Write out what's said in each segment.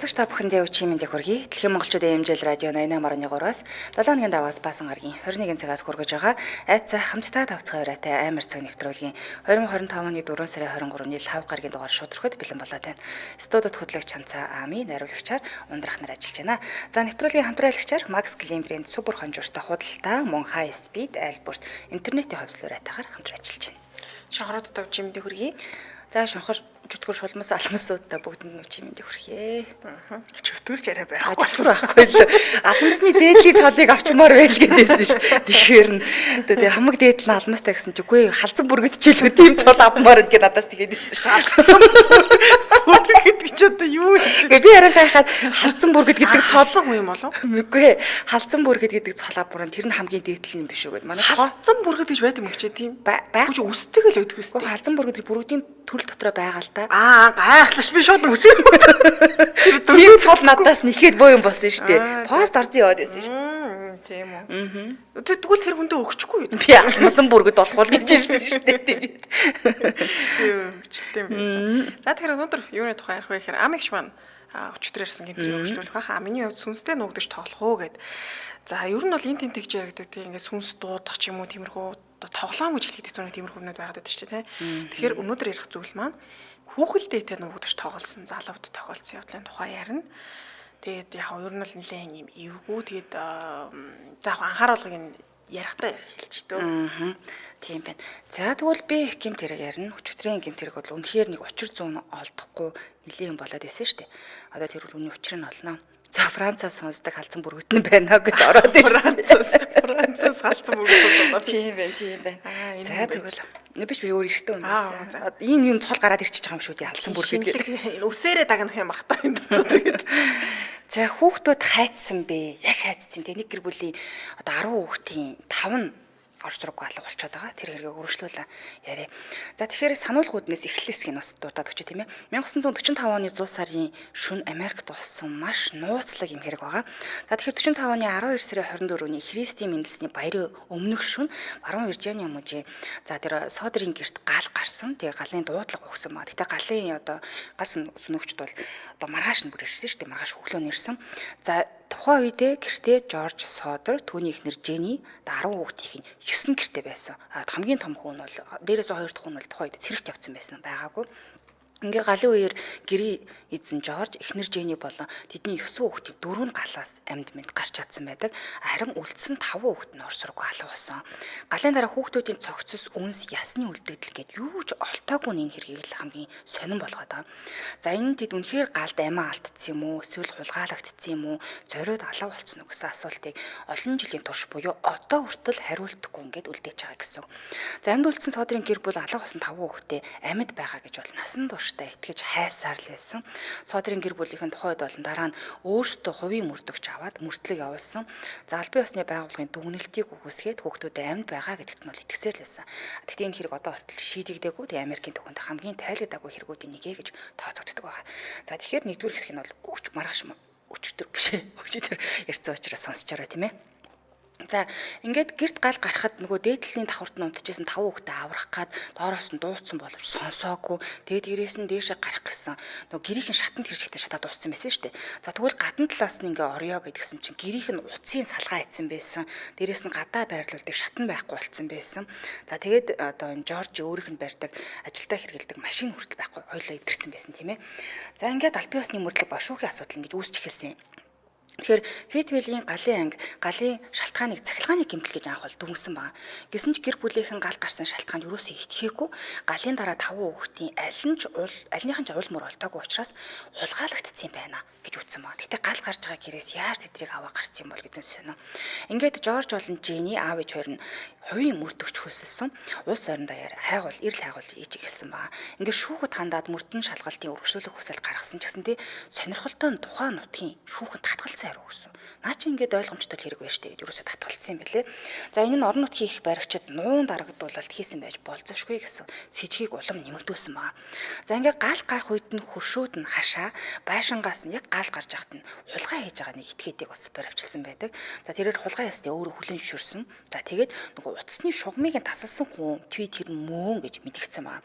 Сонсогч та бүхэндээ өчигдөр мэндийг хүргэе. Дэлхийн монголчуудын эмжил радио 88.3-аас 7 өдрийн даваас баасан гарагийн 21 цагаас хүргэж байгаа айцаа хамтдаа давцгай ураатай амар цаг нэвтрүүлгийн 2025 оны 4 сарын 23-ны 5 гарагийн дугаар шудархад бэлэн болоод байна. Студид хөтлөгч Чанцаа Ами, найруулагчаар Ундрах нар ажиллаж байна. За нэвтрүүлгийн хамтраалагчаар Max Clean брэнд супер хонжууртай худалдаа мөн high speed айлбурт интернетийн хувьслал ураатайгаар хамтран ажиллаж байна. Шонхороод тавж юмдээ хүргэе. За шонхор чөтгөр шулмас алмасуудаа бүгдэнд нь чимэндээ хүрхье. Чөтгөрч арай байхгүй. Чөтгөр байхгүй л алмасны дээдлийн цолыг авчмаар байл гэдээсэн шүү дээ. Тэгэхээр нь тэгээ хамаг дээдл нь алмастай гэсэн чи үгүй халзан бүргэдчихлээ тийм цол авмаар гэдээ надаас тэгээд хэлсэн шүү дээ. Бүргэд гэж одоо юу вэ? Би арай гайхаад халзан бүргэд гэдэг цол юм болов? Үгүй халзан бүргэд гэдэг цол авбараа тэр нь хамгийн дээдл юм биш үү гэд манай халзан бүргэд гэж байдаг юм чи тийм байхгүй үсдэг л өгдөг үстэй. Халзан бүргэд бүргэдийн төрөл дотроо байгаа л та. Гайхлаш би шууд үсээ. Тийм цол надаас нэхэд боо юм болсон шүү дээ. Пост орсон яваад байсан шүү дээ. Тийм үү. Тэгвэл тэр хүндээ өгчихгүй юу? Би алмасан бүргэд болохгүй гэж хэлсэн шүү дээ. Тэгээд. Өчтөй байсан. За тэгэхээр өнөөдөр юуны тухай ярих вэ гэхээр амигч маань өчтөр ярьсан гинтийг өгчлөх байхаа миний хувьд сүнстэй нуугдаж тоглох уу гэд. За ер нь бол энэ тентэгж яригдаг тийм ингээд сүнс дуудах ч юм уу тиймэрхүү тоглоом гэж хэлдэг зүйл тиймэрхүү юмнууд байгаад байдаг шүү дээ. Тэгэхээр өнөөдөр ярих зүйл маань хүүхэлдээтэй нуугдаж тоглосон залуууд тохиолдсон явдлын тухай ярина. Тэгээд яг ер нь л нэлээд юм эвгүй тэгээд за анхааруулгыг ярихтаа хэлчих дөө. Тийм байна. За тэгвэл би гэмт хэрэг ярина. Өчигдрийн гэмт хэрэг бол үнэхээр нэг учир зүүн олдохгүй нэлээд юм болоод исэн шүү дээ. Одоо тэр бол үний учир нь олно. За Францаас сонсдог халзан бүргэд нь байна гэж ороод ирсэн. Францаас халзан бүргэд болоо. Тийм байна. За тэгвэл биш би өөр ихтэй юм байсан. Ийм юм цол гараад ирчихэж байгаа юм шүү дээ халзан бүргэд гэдэг. Үсээрээ дагнах юм бах та энэ тэгээд. За хүүхдүүд хайцсан бэ? Яг хайцсан. Тэ нэг гэр бүлийн одоо 10 хүүхдийн 5 нь орж зурггүй алга болчиход байгаа. Тэр хэрэгийг үргэлжлүүлээ яриа. За тэгэхээр сануулгууднаас эхлэлсгийг бас дуртаад өгч тийм ээ. 1945 оны 100 сарын шөнө Америкт болсон маш нууцлаг юм хэрэг байгаа. За тэгэхээр 45 оны 12 сарын 24-ний Христийн мэндэлсний баярын өмнөх шөнө баруун Виржиниа мужийн за тэр Содерийн гэрт гал гарсан. Тэгээ галын дуудлага өгсөн маа. Гэтэ галын одоо гал сүнөгчд бол одоо маргааш нь бүр ирсэн шүү дээ. Маргааш өглөө нэрсэн. За тухайн үедээ гэртээ Жорж Содер, түүний эхнэр Жени, 10 хүүхдийн 9 гэртээ байсан. Хамгийн том хүн бол дээрээс 2 дахь хүн бол тухайн үед цэрэгт явцсан байсан байгаагүй. Ингээ галын үеэр гэрээ эзэн Жорж, эхнэр Жени болон тэдний 9 хүүхдийн 4 галаас амьд мэд гарч чадсан байдаг. Харин үлдсэн 5 хүүхэд нь орсоргүй алга болсон. Галын дараа хүүхдүүдийн цогцос, үнс, ясны үлдэгдэл гээд юу ч олтоогүй энэ хэргийг л хамгийн сонирн болгоод байгаа. За энэ тэд үнэхээр галд амиа алдсан юм уу, эсвэл хулгайлагдсан юм уу, зориуд алга болцсон уу гэсэн асуултыг олон жилийн турш буюу одоо хүртэл хариултгүй ингээд үлдээж байгаа гэсэн. За амьд үлдсэн Содерийн гэр бүл алга болсон 5 хүүхдээ амьд байгаа гэж бол насан турш итгэж хайсаар л байсан. Содерийн гэр бүлийнхэн тухайд болон дараа нь өөрсдөө хувийн мөрдөгч аваад мөртлөг явуулсан. За албан ёсны байгууллагын дүгнэлтийг үгүйсгээд хүүхдүүдэд амьд байгаа гэдэгт нь бол итгэсээр л байсан. Гэхдээ энэ хэрэг одоо хүртэл шийдэгдээгүй. Тэгээ Америкийн түүхэнд хамгийн тайлгдаагүй хэрэгүүдийн нэгэ гэж тооцогддог байгаа. За тэгэхээр нэгдүгээр хэсэг нь бол маргааш өчтөр биш ээ. Өчтөр ярьсан учраас сонсож байгаа тийм ээ. За ингээд гэрт гал гарахад нөгөө дээдлийн давхарт нь унтчихсан 5 хүүхдээ аврах гад доороос нь дууцсан боловч сонсоогүй. Тэгээд гэрээс нь дээшээ гарах гэсэн нөгөө гэрийнхэн шатанд хэрчгтэй шатаад дууссан байсан шүү дээ. За тэгвэл гадна талаас нь ингээ орё гэдгсэн чинь гэрийнх нь утсын салгаа ийдсэн байсан. Дээрээс нь гадаа байрлуулдаг шатан байхгүй болцсон байсан. За тэгээд одоо энэ Жорж өөрийнх нь барьдаг ажилдаа хэрэгэлдэг машин хүртэл байхгүй хойлоо эвдэрсэн байсан тийм ээ. За ингээд албан ёсны мөрдлөг ба шүүхийн асуудал ингэж үүсч эхэлсэн. Тэгэхээр Фитвелийн галын анги галын шалтгааныг цахилгааны гэмтэл гэж анх бол дүнсэн байна. Гэсэн ч гэр бүлийнхэн гал гарсан шалтгаанд юусоо итгээгүй галын дараа 5 хүүхдийн альныхан ч уул мөр олдоогүй учраас хулгайлагдсан юм байна гэж үтсэн байна. Гэтэ гал гарч байгаа гэрээс яаж тэдрийг аваа гарсан юм бол гэдэг нь сонио. Ингээд Жорж болон Жени аав ээж хоёр нь хувийн мөрдөгч хөлсөлсөн. Улс орон даяар хайгуул эрэл хайгуул хийж эхэлсэн байна. Ингээд шүүхэд хандаад мөрдөн шалгалтын үргэлжлүүлэх хүсэл гаргасан ч гэсэн тий сонирхолтой нь тухайн нутгийн шүүхэд татгалцсан хариу өгсөн. Наа чи ингээд ойлгомжтой хэрэг байж тээ гэж юусоо татгалцсан юм бэлээ. За энэ нь орон нутгийн их баригчид нуун дарагдуулалт хийсэн байж болзошгүй гэсэн сэжгийг улам нэмэгдүүлсэн байна. За ингээд гал гарах үед нь хөршүүд нь хашаа байшингаас нь яг гал гарч яхад нь хулгай хийж байгаа нэг этгээдийг бас баривчилсан байдаг. За тэрээр хулгай ясны өөрөө хүлэн зөвшөөрсөн. За тэгээд нөгөө утасны шугамыг тасалсан хүн твит тэр мөн гэж мэдгдсэн байна.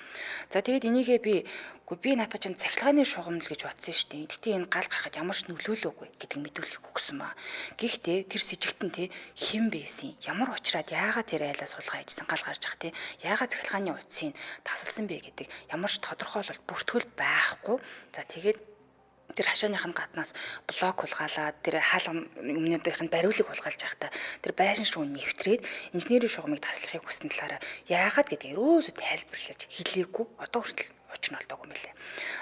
За тэгээд энийгээ би Гэхдээ би наадах чинь цахилгааны шугамл гэж бодсон шүү дээ. Гэтэ энэ гал гарахад ямар ч нөлөөлөөгүй гэдэг мэдүүлэх өгсөн маа. Гэхдээ тэр с ิจ гтэн те хэн байсан? Ямар учраад яагаад тэр айлаа сулгаа ижсэн гал гарч ах те? Яагаад цахилгааны утсыг тасалсан бэ гэдэг ямар ч тодорхойлолт бүртгэл байхгүй. За тэгээд тэр хашааныхын гаднаас блок хулгаалаад тэр хаалга өмнөдийнх нь бариулыг хулгайлж байхдаа тэр байшин шүүн нэвтрээд инженерийн шугамыг таслахыг хүссэн талаараа яагаад гэдгийг ерөөсөө тайлбарлаж хэлээгүй одоо хүртэл учир нь олдоогүй мөлий.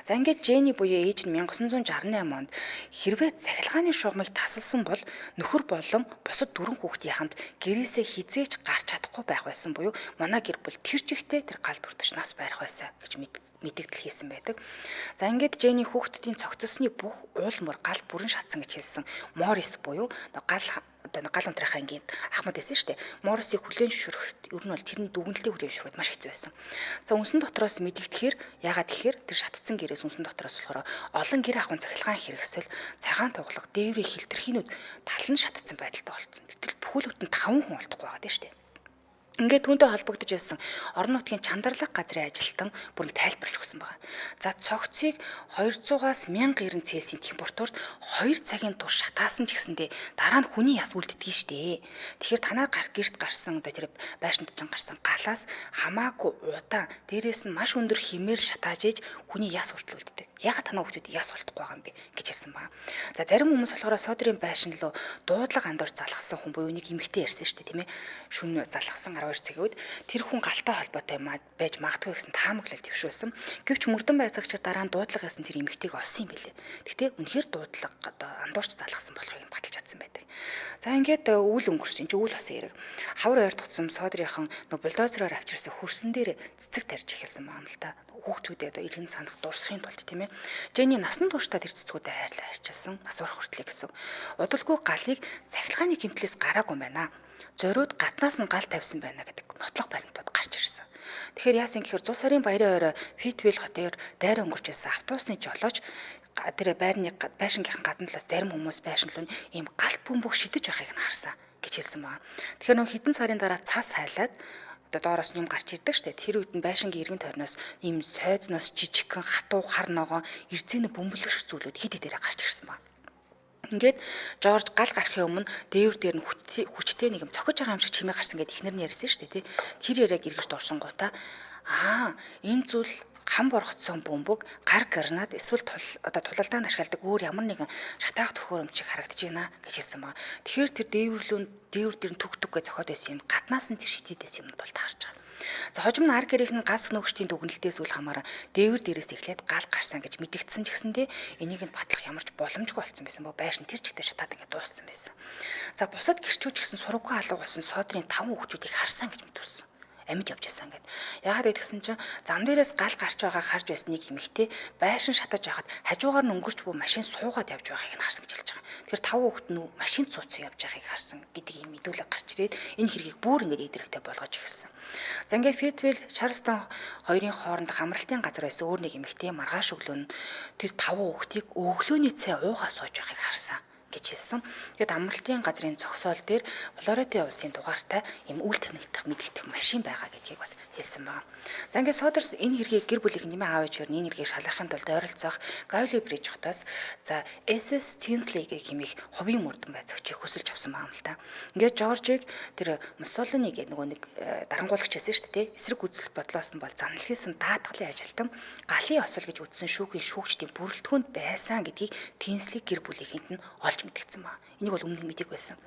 За ингээд Жени буюу ээж нь 1968 онд хэрвээ цахилгааны шугамыг тасалсан бол нөхөр болон бусад 4 хүүхдийн хамт гэрээсээ хизээж гарч чадахгүй байх байсан буюу манай гэр бүл тэр чигтээ тэр гал дүртэж нас барих байсан гэж мэдэгдэл хийсэн байдаг. За ингээд Жени хүүхдүүдийн цогцолсны бүх уул мөр гал бүрэн шатсан гэж хэлсэн. Морис буюу гал унтрахаа ингээд ахмад байсан шүү дээ. Морисыг хүлээн зөвшөөрөхөд ер нь бол тэрний дүгнэлтийг хүлээн зөвшөөрөхөд маш хэцүү байсан. За үнсэн дотроос мэдэгдэхээр ягаад гэхээр тэр шатцсан гэрээс үнсэн дотроос болохоор олон гэр ахуйн цахилгаан хэрэгсэл, цагаан тугалга, дээврийн хилтерхийнүүд тал нь шатцсан байдалтай болсон. Гэтэл бүхэл бүтэн 5 хүн олдохгүй байгаа дээ шүү дээ. Ингээд түүнтэй холбогдож байсан орон нутгийн чандралга газрын ажилтан бүр тайлбарлаж өгсөн байна. За цогцыг 200-аас 1000 Цельсийн температурт 2 цагийн турш шатаасан ч гэсэндээ дараа нь хүний яс үлддэгий штэ. Тэгэхээр танаа гэрт гарсан одоо тэр байшинд ч гарсан галаас хамаагүй удаан дээрээс нь маш өндөр хэмээр шатааж ээж хүний яс хүртэл үлддэг. Ягаад танаа хүмүүс яс болтохгүй байгаа юм бэ гэж хэлсэн байна. За зарим хүмүүс болохоор содорын байшин руу дуудлага андуур залгасан хүн буюу нэг эмэгтэй ярьсан штэ тийм ээ. Шүн залгасан 12 цагийн үед тэр хүн галтай холбоотой байж магадгүй гэсэн таамаглал төвшүүлсэн. Гэвч мөрдөн байцаагч дараа нь дуудлага ясан тэр эмэгтэйг олсон юм билээ. Гэхдээ үнэхээр дуудлага одоо андуурч залгасан болохыг баталж чадсан байдаг. За ингээд үйл өнгөрсөн чи үйл басан хэрэг. Хавар ойр тутсан содорынхан бульдозероор авчирсан хөрсөн дээр цэцэг тарьж эхэлсэн юм л да. Хүүхдүүдээ одоо иргэн санах дурсахын тулд тийм ээ. Жени насан туршдаа тэр цэцгүүдэд хайрлаа арчилсан. Нас барах хүртлээ гэсэн. Удалгүй галыг цахилгааны гэмтлээс гараагүй байна. Зориуд гаднаас нь гал тавьсан байна гэдэг нотлох баримтууд гарч ирсэн. Тэгэхээр яасан гэхээр 100 сарын баярын орой Фитвил хотоор дайр өнгөрч байсан автобусны жолооч тэр байшингийнхан гадна талаас зарим хүмүүс байшин руу ийм галт бөмбөг шидэж байхыг нь харсан гэж хэлсэн байна. Тэгэхээр нөх хэдэн сарын дараа цас хайлаад доороос юм гарч ирдэг штэ. Тэр үед нь байшингийн иргэн тойрноос ийм сойзноос жижигхэн хатуу хар ногоон эрзэний бөмбөлөгч зүйлүүд хэд хэдээрээ гарч ирсэн байна. Ингээд Жорж гал гарахын өмнө дээвэр дээр нь хүчтэй нэг юм цохиж байгаа юм шиг чимээ гарсан гэдээ ихнэр нь ярьсан шүү дээ тий. Тэр яриаг эргэж дурсан гутаа энэ зүйл хам боргоцсон бөмбөг, гар гранат эсвэл тулалдаанд ашигладаг өөр ямар нэгэн шатаах төхөөрөмчийг харагдаж байна гэж хэлсэн байна. Тэгэхээр тэр дээвэр дээр нь түгтүггээ зохиод байсан юм гаднаас нь тэр шидэдээс юмнууд бол таарч байгаа. За хожим нь ар гэрийнх нь ганц нөгөөчтийн дүгнэлтээс үл хамааран дээвэр дээрээс эхлээд гал гарсан гэж мэдэгдсэн ч гэсэндээ энийг нь батлах ямар ч боломжгүй болсон байсан бо байшин тэр чигтээ шатаад ингэ дууссан байсан. За бусад гэрчүүд гэсэн сургуугаа алга болсон содорын 5 хүүхдүүдийг харсан гэж мэдүүлсэн. Амьд явж байсан гэд. Яагаад гэдгсэн чинь зам дээрээс гал гарч байгааг харж байсан нэг эмэгтэй байшин шатаж байхад хажуугаар нь өнгөрч буй машин суугаад явж байгааг нь харсан гэж хэлж байгаа. Тэгэхээр 5 хүүхэд нь машин цууцсан явж байгааг харсан гэдэг ийм мэдүүлэг гарч ирээд энэ хэргийг бүр ингэж идэрэгтэй болгож эхэлсэн. За ингээд Фитвил Чарлстон хоёрын хооронд хамралтын газар байсан өөр нэг эмэгтэй маргааш өглөө нь тэр 5 хүүхдийг өглөөний цай уугаа сууж байгааг харсан гэж хэлсэн. Тэгэд амралтын газрын зогсоол дээр Флорида улсын дугаартай ийм үйл танигдах мэдгдэх машин байгаа гэдгийг бас хэлсэн байна. За ингээд Содерс энэ хэргийг гэр бүлийн нэмээ аав ээжээр энэ хэргийг шалгахын тулд ойролцоох Гавли Бриж хотоос за SS Tinsley гэх хэмээх хувийн мөрдөн байцаагчийг хөсөлж авсан байна л та. Ингээд Жоржийг тэр Муссолини гэх нэг дарангуулагч байсан шүү дээ. Эсрэг үзэл бодлоос нь бол занал хийсэн даатгалын ажилтан галын осол гэж үзсэн шүүхийн шүүгчдийн бүрэлдэхүүнд байсан гэдгийг Tinsley гэр бүлийнхэнд нь олж мэдгдсэн ба. Энийг бол өмнө мэдээг байсан.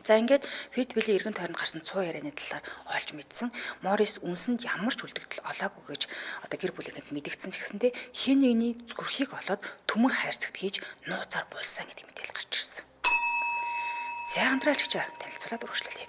За ингээд Фитвилийн эргэн тойронд гарсан цуу ярианы талаар олж мэдсэн. Морис үнсэнд ямар ч үлдэгдэл олоогүй гэж одоо гэр бүлийнхэнд мэдгдсэн ч гэсэндээ хин нэгний зүрхийг олоод төмөр хайрцагт хийж нууцаар булсан гэдэг мэдээлэл гарч ирсэн. За хамтраалагч танилцуулаад үргэлжлүүлье.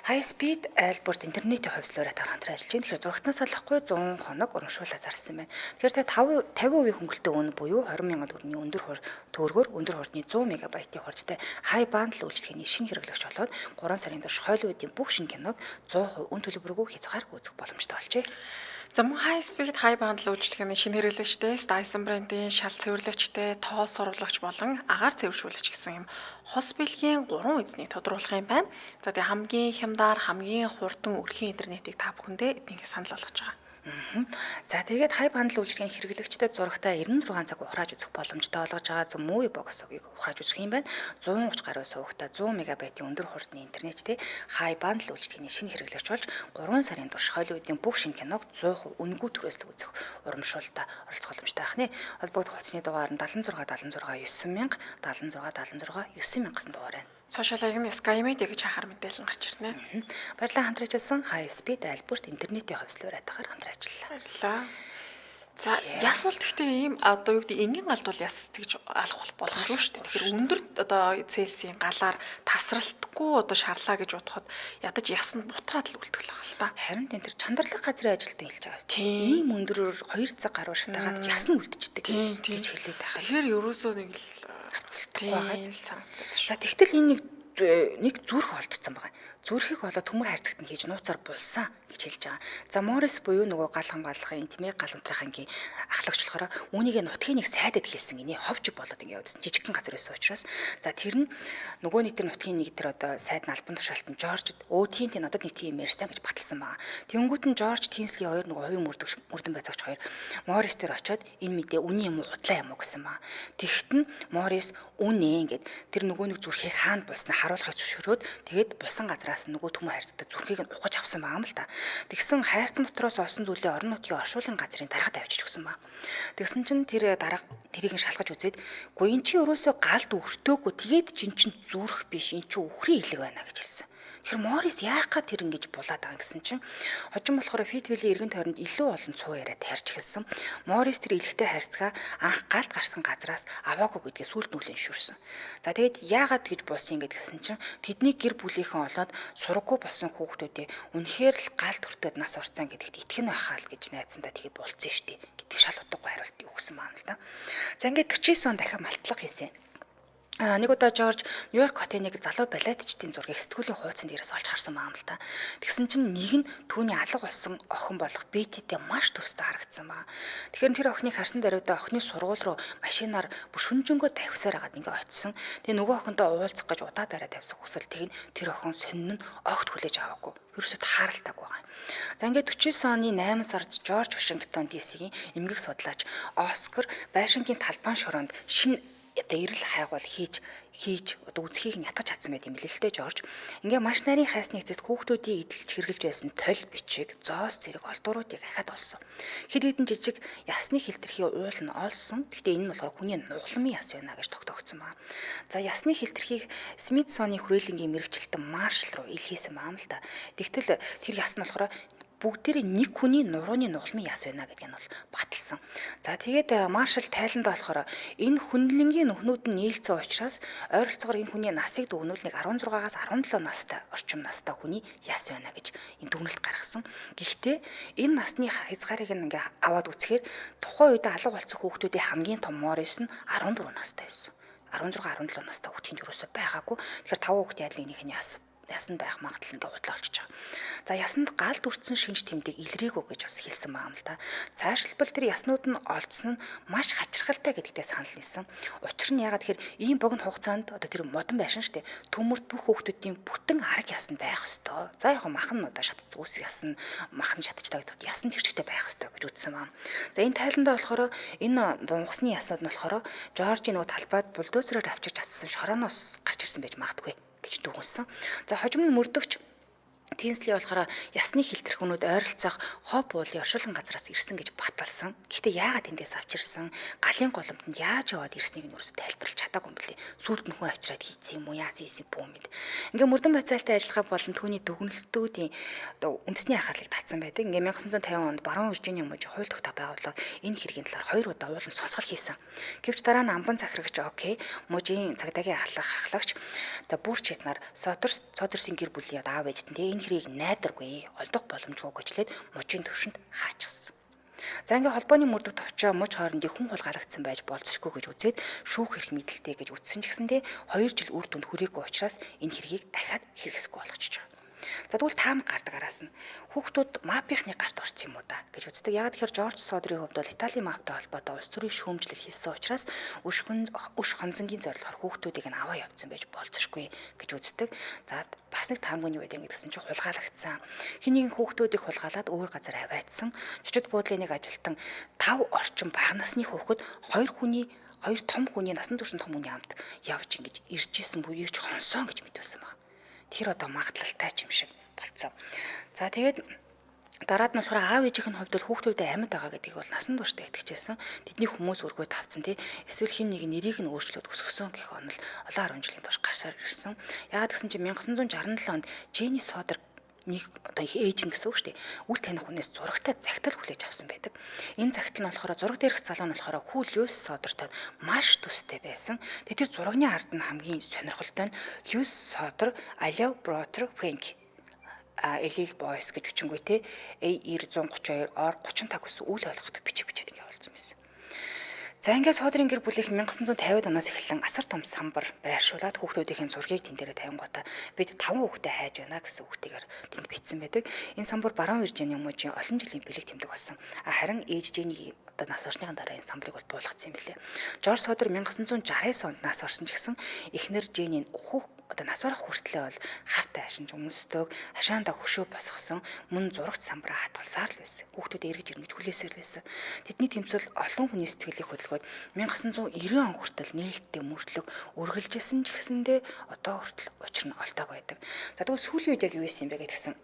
High speed айлбарт интернетийн хувьслаараа хамтран ажиллаж байна. Тэгэхээр зурагтнаас салахгүй 100 хоног урамшуулаад зарсан байна. Тэгэхээр та 50% хөнгөлөлтөө үнэ буюу 20,000 төгрөгийн өндөр төгрөгөөр өндөр хурдны 100 мегабайтын хурдтай high band үйлчлэгээний шинэ хэрэглэгч болоод 3 сарын турш хойлоодын бүх шинэ киног 100% үн төлбөргүй хязгааргүй үзэх боломжтой болжээ. За мөн high speed high band үйлчлэгээний шинэ хэрэглэгчтэй Dyson брендийн шал цэвэрлэгчтэй тоо сурвалжлагч болон агаар цэвэршүүлэгч гэсэн юм хос бэлгийн 3 эзнийг тодруулах юм байна. За тэгээ хамгийн хямдар хамгийн хурдан өрхийн интернетийг та бүхэндээ эднийхээ санал болгож байгаа. За тэгээд хай бандл үйлчилгээний хэрэглэгчдэд зурагтаа 96 цаг ухрааж үзэх боломжтой болгож байгаа Zoom Movie Box-ыг ухрааж үзэх юм байна. 130 гаруй сувагтаа 100 мегабайтын өндөр хурдны интернеттэй хай бандл үйлчилгээний шинэ хэрэглэгч болж 3 сарын турш Холливуудын бүх шинэ киног 100% үнэгүй түрээслэг үзэх урамшуулалтаа оролцох боломжтой байна. Холбогдох утасны дугаар нь 76 76 9000 76 76 9000 гэсэн дугаар байна. Сошиалыг нь SkyMedia гэж хахаар мэдээлэл гарч ирнэ. Баярлалаа хамтран ажилласан High Speed айлбарт интернетийн хувьслаар атгаар хамтран ажиллалаа. Баярлалаа. За яс бол гэхдээ ийм одоо юу гэдэг энгийн галд бол яс тэгж алах боломжгүй шүү дээ. Тэгэхээр өндөр одоо цельсийн галаар тасралтгүй одоо шарлаа гэж бодоход ядаж яс нь бутраад л үлдэх л байна л та. Харин энэ төр чандралаг газрын ажилтан хэлж байгаа. Ийм өндөрөөр 2 цаг гаруй шатаагаад яс нь үлдчихдэг гэж хэлээд байгаа. Тэгэхээр ерөөсөө нэг л хавцлахгүй байгаа санагдаад. За тэгтэл энэ нэг зүрх олдсон байгаа. Зүрхийг олоод төмөр хайрцагт нь хийж нууцаар булсан гэж хэлж байгаа. За Морис буюу нөгөө гал хамгаалахын тийм ээ гал хамтрахынгийн ахлагч болохоор үүнийг нутгийн нэг сайдад хэлсэн инээ ховж болоод ингэ явдсан жижигхэн газар байсан учраас за тэр нь нөгөө нэг тэр нутгийн нэг тэр одоо сайд нь албан тушаалтан Жоржд тийм надад нэг тийм ярьсан гэж баталсан байгаа. Тэнгүүт нь Жорж Тинсли хоёр нөгөө хувийн мөрдөн байцаагч хоёр Морис тэр очиод энэ мэдээ үний юм уу худлаа юм уу гэсэн маа. Тэгэхэд нь Морис үнэ ингээд тэр нөгөө нэг зүрхийг хаанд болсноо харуулахыг зөвшөөрөөд тэгээд булсан газраас нөгөө төмөр хайрцагтай зүрхийг нь ухаж авсан байгаа юм л та. Тэгсэн хайрцан дотроос олсон зүйлээ орон нутгийн оршуулгын газрын дарагт авчиж өгсөн ба. Тэгсэн чинь тэр дарга тэрийг шалгаж үзээд "Гү эн чи өрөөсөө галд өртөөгүй тэгээд чин зүрх биш эн чи үхрийн илэг байна" гэж хэлсэн. Тэгэхээр Морис яах га тэр ингэж булаад байгаа гэсэн чинь хожим болохоор Фитвилийн эргэн тойронд илүү олон цуу яриад тарьж эхэлсэн. Морис тэр илэгтэй хайрцгаа анх галд гарсан газраас аваагүй гэдгээ сүлд нүлэн шүрсэн. За тэгээд яагаад тэгж булсан гэдгсэн чинь тэдний гэр бүлийнхэн олоод сураггүй болсон хүүхдүүдээ үнэхээр л галд өртөөд нас орцсон гэдэгт итгэн байхаа л гэж найзандаа тэгээд булцсан штеп гэдэг шал утгагүй хариулт өгсөн байна л да. За ингээд 49 он дахин малтлага хийсэн. Нэг удаа Жорж Нью-Йорк хотын нэг залуу балетчдын зургийг сэтгүүлийн хуудсан дээрээс олж харсан байна л да. Тэгсэн чинь нэг нь түүний алга болсон охин болох Бетитэй маш төстэй харагдсан ба. Тэгэхээр тэр охиныг харсан даруйдаа охины сургууль руу машинаар бүр шүнжэнгөө давхисаар хагаад ингээ очисон. Тэгээ нөгөө охинтой уулзах гэж удаа дараа тавьсан хүсэлтийг нь тэр охин сонин нь огт хүлээж аваагүй. Ерөөсөд тааралдаг байгаа. За ингээд 49 оны 8 сард Жорж Вашингтон DC-ийн эмгэг судлаач Оскар Байшингийн талбайн шороонд шинэ одоо эрэл хайгуул хийж одоо үзхийг нь ятгах чадсан байт юм билээ л дээ Жорж. Ингээ маш нарийн хайсны эцэст хүүхдүүдийн эдэлж хэрглэж байсан тол бичиг, зоос зэрэг олдууруудыг ахаад олсон. Хэд хэдэн жижиг ясны хилтерхий уул нь олсон. Гэхдээ энэ нь болохоор хүний нугламын яс байна гэж тогтоогдсон байна. За ясны хилтерхийг Смитсоны хүрээлэнгийн мэрэгчлэлтэн Маршал руу илгээсэн байна л да. Тэгтэл тэр яс нь болохоор бүгдээрээ нэг хүний нурууны нугламын яс байна гэдг нь бол баталсан. За тэгээд Маршал тайландаа болохоор энэ хүнлэнгийн нүхнүүд нь нийлцсэн учраас ойролцоогоор энэ хүний насыг дүгнүүл нэг 16-аас 17 настай орчим настай хүний яс байна гэж энэ дүгнэлт гаргасан. Гэхдээ энэ насны хязгаарыг ингээ аваад үзэхээр тухайн үед алга болсон хүүхдүүдийн хамгийн том Морис нь 14 настай байсан. 16 17 настай хүүхдийн юусоо байгаагүй. Тэгэхээр 5 хүүхдийн ядлын нэг нь ясанд байх магадлал ингээ худлаа олчиж байгаа. За ясанд галд үрцэн шинж тэмдэг илрээгүү гэж бас хэлсэн байгаа юм л да. Цаашлбал тэр яснууд нь олдсон нь маш хачирхалтай гэдэгтээ санал нийсэн. Учир нь яагаад тэгэхээр ийм богино хугацаанд одоо тэр модон байшин штэ төмөрт бүх хүүхдүүдийн бүтэн арга ясанд байх ёстой. За яг махан нь одоо шатц үс ясна махан шатчдаг гэдэгт ясанд хэрэгжтэй байх ёстой гэж үзсэн байна. За энэ тайландаа болохоор энэ дунгасны яснууд нь болохоор Жоржийн нөгөө талбайд бульдозероор авчирч атсан шорооноос гарч ирсэн байж магадгүй гэж дүгнсэн. За хожим нь мөрдөгч Тинсли болохоор ясны хилтерхүүнүүд ойролцоох хоп уулын оршуулгын газраас ирсэн гэж баталсан. Гэхдээ яагаад эндээс авч ирсэн? Галын голомт нь яаж яваад ирснийг нь юус тайлбарлаж чадаагүй юм блэ. Сүүлд нөхөн авчираад хийцэн юм уу? Яасан ийсэн бүү мэд. Ингээ мөрдөн байцаалтай ажиллагаа болон түүний дүгнэлтүүдийн одоо үндэсний анхаарлыг татсан байдаг. Ингээ 1950 онд баруун Виржиниа мужи хууль тогтоох байгууллага энэ хэргийн талаар 2 удаа уулын сонсгол хийсэн. Гэвч дараа нь амбан захирагч окей мужийн цагдаагийн ахлагч одоо бүр читнаар Содерсийн гэр бүлийн аав ээжтэй энэ хэрийг найдаргүй олдох боломжгүй гэжлээд мужийн төвшөнд хаачихсан. За ингээ холбооны мөрдөгт очоо муж хоорондын хүн хулгайлагдсан байж болцсошгүй гэж үзээд шүүх хэрэг мэдлэлтэй гэж үзсэн ч гэсэндээ 2 жил үр дүнд хүрээгүй учраас энэ хэргийг ахаад хэрэгсэхгүй болгочихж байгаа. За тэгвэл таамаг гардаг араас нь хүүхдүүд мапийнхны гарт орсон юм уу да гэж үздэг. Яг тэгэхээр Жорж Содерийн хувьд бол Италийн маптай холбоотой улс төрийн шүүмжлэл хийсэн учраас өш хонзонгийн зорилгоор хүүхдүүдийг нь аваа явуулсан байж болцсошгүй гэж үздэг. За бас нэг таамагны үед ингэдсэн чинь хулгайлагдсан. Хин нэгэн хүүхдүүдийг хулгайлаад өөр газар аваадсан. Чичид буудлын нэг ажилтан 5 орчим бага насны хүүхэд хоёр том хүний насан турш том хүний хамт явж ингэж ирж исэн буюу ч хонсон гэж мэдүүлсэн байна. Тэр одоо магадлалтай юм шиг болцсон. За тэгээд дараад нь болохоор аав ээжийнх нь хувьд хүүхдүүдэд амьд байгаа гэдгийг бол насан туршдаа итгэжсэн. Тэдний хүмүүс өргөө тавцсан тий. Эсвэл хин нэг нэрийг нь өөрчлөөд өсгсөн гэх онол олон 10 жилийн турш гарсаар ирсэн. Яагаад гэсэн чинь 1967 онд Jenny Soder нэг одоо их ээж нь гэсэн үг шүү дээ. Үл таних хүнээс зурагтай загтал хүлээж авсан байдаг. Энэ загтал нь болохоор зураг дээрх залуу нь болохоор Хүү Льюис Содертой маш төстэй байсан. Тэр зурагны ард нь хамгийн сонирхолтой нь Льюис Содер I love brother Frank Elil Boys гэж бичингүй те A932 or 35 гэсэн үйл ойлгохдаг бичиг бичээд ингэ болсон байсан. За ингээд Содерийн гэр бүлийнх 1950-ад оноос эхлэн асар том самбар байршуулад хүүхдүүдийн зургийг тэн дээр тавингуудаа бид 5 хүүхдээ хайж байна гэсэн үгтэйгээр тэнд бичсэн байдаг. Энэ самбар Баруун Виржиний мужийн олон жилийн бэлэг тэмдэг болсон. Харин ээж Jenny одоо нас орсныхан дараа энэ самбарыг бол буулгацсан юм билээ. Жорж Содер 1969 онд нас орсон ч гэсэн эхнэр Jenny одоо нас барах хүртлээр бол харт хайшинж өмсдөг, хашаандаа хөшөө босгосон, мөн зурагт самбараа хатгалсаар л байсан. Хүүхдүүд эргэж ирмэж хүлээсээр л байсан. Тэдний тэмцэл олон хүний сэтгэлийг хөдөлгөөд 1990 он хүртэл нээлттэй мөрдлөг үргэлжилсэн ч гэсэндээ одоо хүртэл учир нь олдог байдаг. За тэгвэл сүүлийн үед яг юу исэн бэ гэдгсэн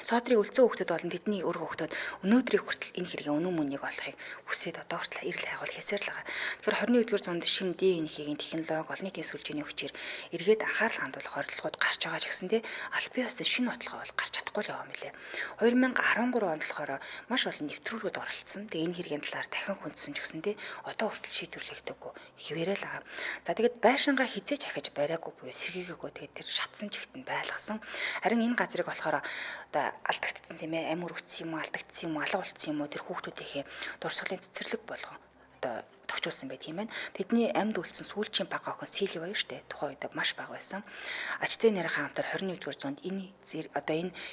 Содрыг үлцэн хүүхдэд болон тэдний өр хүүхдэд өнөөдрийг хүртэл энэ хэргийн үнэн мөнийг олохыг хүсээд одоо хүртэл эрэл хайгуул хийсээр л байгаа. Тэгэхээр 21-р зуунд шинэ ДНХ-ийн технологи, олон нийтийн сүлжээний хүчээр эргээд анхаарал хандуулах оролдлогод гарч байгаа ч гэсэндээ аль бие усны шинэ бодлого бол гарч чадахгүй л байгаа юм лээ. 2013 онд болохоор маш олон нэвтрүүлгүүд оролцсон. Тэгээ энэ хэргийн талаар дахин хүндсэн ч гэсэндээ одоо хүртэл шийдвэрлэгдэггүй хിവэрэл байгаа. За тэгээд байшингаа хизээч ахиж бариагүй буюу сэргийгээгүй тэгээд тэр шатсан чигт нь байлгасан. Харин энэ газрыг болохоор одоо алдагдсан тийм ээ, амир үтсэн юм уу, алдагдсан юм уу, алга болцсон юм уу, тэр хүүхдүүдийнхээ дурсгалын цэцэрлэг болгон одоо тогтчулсан байт юм байна. Тэдний амьд үлдсэн сүүлчийн бага охин Сили баяр штэ. Тухайн үед маш бага байсан. Ачцэн нарийнхаа хамтар 21-р зуунд энэ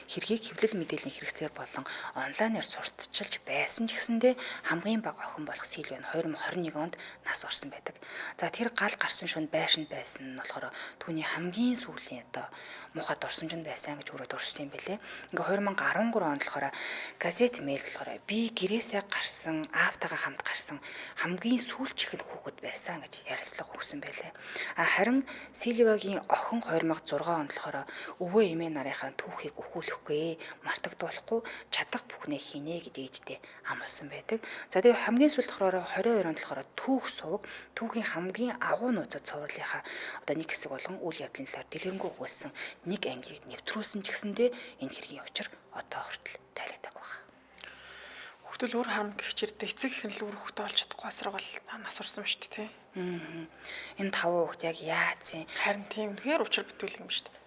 хэргийг хэвлэл мэдээллийн хэрэгслэр болон онлайнаар сурталчилж байсан ч гэсэндээ хамгийн бага охин болох Сили нь 2021 онд нас орсон байдаг. За тэр гал гарсан шөнө байшинд байсан нь болохоор түүний хамгийн сүүлийн одоо мухад орсон ч байсан гэж өрөөд урьсан юм бэлээ. Ингээ 2013 онд болохоор газет мэйл болохоор би гэрээсээ гарсан аавтайгаа хамт гарсан хамгийн сүүлчийнх нь хүүхэд байсан гэж ярилцлага өгсөн байлээ. Харин Силивагийн охин 2006 онд болохоор өвөө эмээ нарынхаа түүхийг өхүүлэхгүй, мартагдуулахгүй чадах бүхнээ хийнэ гэж ээжтэй амласан байдаг. За тэгээ хамгийн сүүлд болохоор 22 онд болохоор түүх сувг, түүхийн хамгийн агуу нууцад цувралынхаа одоо нэг хэсэг болгон үйл явдлын талаар дэлгэрэнгүй өгүүлсэн нэг ангийг нэвтрүүлсэн ч гэсэндээ энэ хэргийн учир одоо хүртэл тайлагддаг байна. Хүүхдэл үр харамг хичээрдээ эцэг их нь л үр хүүхдээ олж чадахгүй асар бол нас орсон ба шүү дээ. Энэ 5 хүүхд яг яац юм. Харин тийм үнэхээр учир битүүл юм шүү дээ.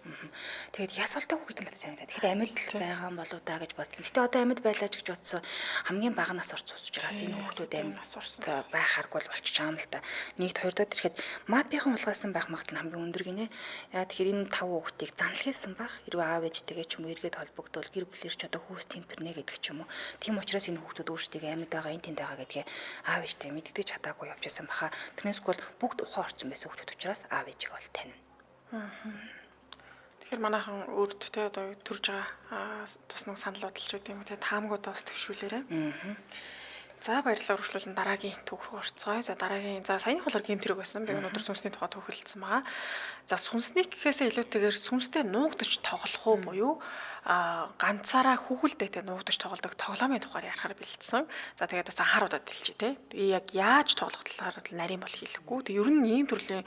Тэгээд ясалтай хүүхэд нь гэж байна. Тэгэхээр амьд л байгаа юм болоо да гэж бодсон. Гэтэ одоо амьд байлаач гэж бодсон. Хамгийн бага нас орсон учраас энэ хүүхдүүд амьд нас орсон байх харгуул болчих юм л та. Нэгд хоёрдоо тэгэхэд мапийн улгаасан байх магадлал нь хамгийн өндөр гинэ. Яа тэгэхээр энэ 5 хүүхдийг занлах хийсэн байх. Хэрвээ аав ээжтэйгээ ч юм уу эргээд холбогдвол гэр бүлэрч одоо хүүс тэмпэрнэ гэдэг ч юм уу. Тийм учраас энэ хүүхдүүд өөрсдөө амьд байгаа энэ тэнд байгаа гэдгээ аав ээжтэй мэддэж чадаагүй явж байсан баха. Тэрнээс бол бүгд ухаан орсон байсан хүүхдүүд учраас аав ээжийг бол танина. Тэгэхээр манайхан өөртөө те одоо төрж байгаа туснаг санал бодолч гэдэг юм те таамгуудаа бас төвшүүлээрэ. За баярлалаа өргөжлүүлэн дараагийн түүх рүү орцгоё. За дараагийн саяны холоор гэмтрэг байсан. Би өнөөдөр сүнсний тухай төвхөлдсөн байгаа. За сүнсний гэхээсээ илүүтэйгээр сүнстэй нуугдаж тоглох уу буюу ганцаараа хүүхэлдээтэй нуугдаж тоглодог тоглоомын тухайар ярихаар бэлдсэн. За тэгээд бас анхааруулад хэлчихье те. Тэгээ яг яаж тоглох талаар нарийн бол хэлэхгүй. Тэг ер нь ийм төрлийн